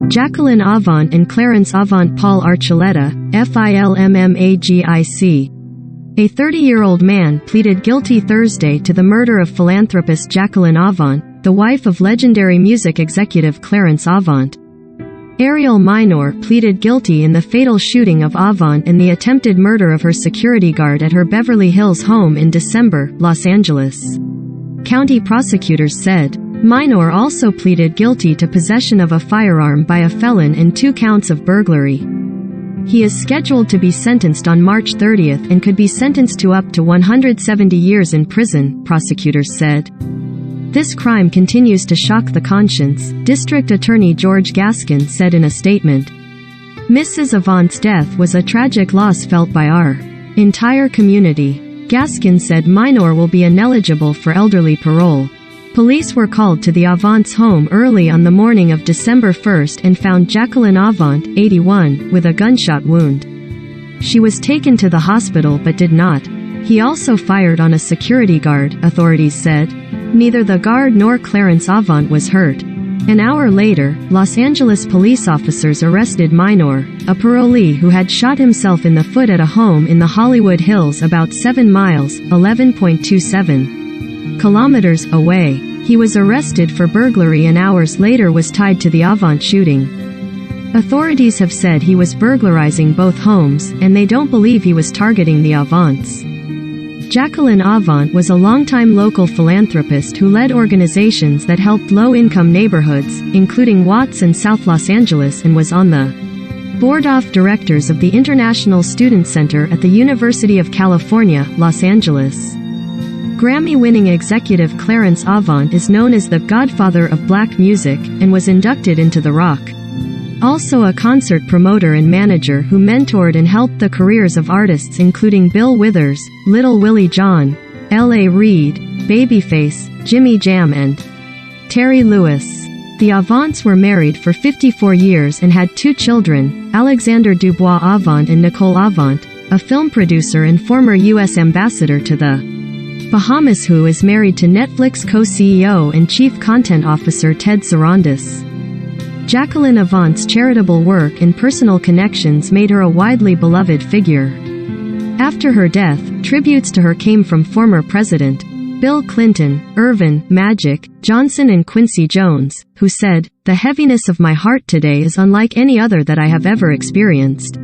Jacqueline Avant and Clarence Avant Paul Archuleta, FILMMAGIC. A 30-year-old man pleaded guilty Thursday to the murder of philanthropist Jacqueline Avant, the wife of legendary music executive Clarence Avant. Ariel Minor pleaded guilty in the fatal shooting of Avant and the attempted murder of her security guard at her Beverly Hills home in December, Los Angeles. County prosecutors said. Minor also pleaded guilty to possession of a firearm by a felon and 2 counts of burglary. He is scheduled to be sentenced on March 30th and could be sentenced to up to 170 years in prison, prosecutors said. This crime continues to shock the conscience, District Attorney George Gaskin said in a statement. Mrs. Avant's death was a tragic loss felt by our entire community. Gaskin said Minor will be ineligible for elderly parole. Police were called to the Avant's home early on the morning of December 1st and found Jacqueline Avant, 81, with a gunshot wound. She was taken to the hospital but did not. He also fired on a security guard, authorities said. Neither the guard nor Clarence Avant was hurt. An hour later, Los Angeles police officers arrested Minor, a parolee who had shot himself in the foot at a home in the Hollywood Hills about 7 miles, 11.27 kilometers away. He was arrested for burglary and hours later was tied to the Avant shooting. Authorities have said he was burglarizing both homes, and they don't believe he was targeting the Avants. Jacqueline Avant was a longtime local philanthropist who led organizations that helped low-income neighborhoods, including Watts and South Los Angeles, and was on the board of directors of the International Student Center at the University of California, Los Angeles. Grammy-winning executive Clarence Avant is known as the godfather of black music, and was inducted into the Rock. Also a concert promoter and manager who mentored and helped the careers of artists including Bill Withers, Little Willie John, L.A. Reid, Babyface, Jimmy Jam and Terry Lewis. The Avants were married for 54 years and had 2 children, Alexander Dubois Avant and Nicole Avant, a film producer and former U.S. ambassador to the Bahamas who is married to Netflix co-CEO and Chief Content Officer Ted Sarandos. Jacqueline Avant's charitable work and personal connections made her a widely beloved figure. After her death, tributes to her came from former President Bill Clinton, Irvin, Magic, Johnson and Quincy Jones, who said, "The heaviness of my heart today is unlike any other that I have ever experienced."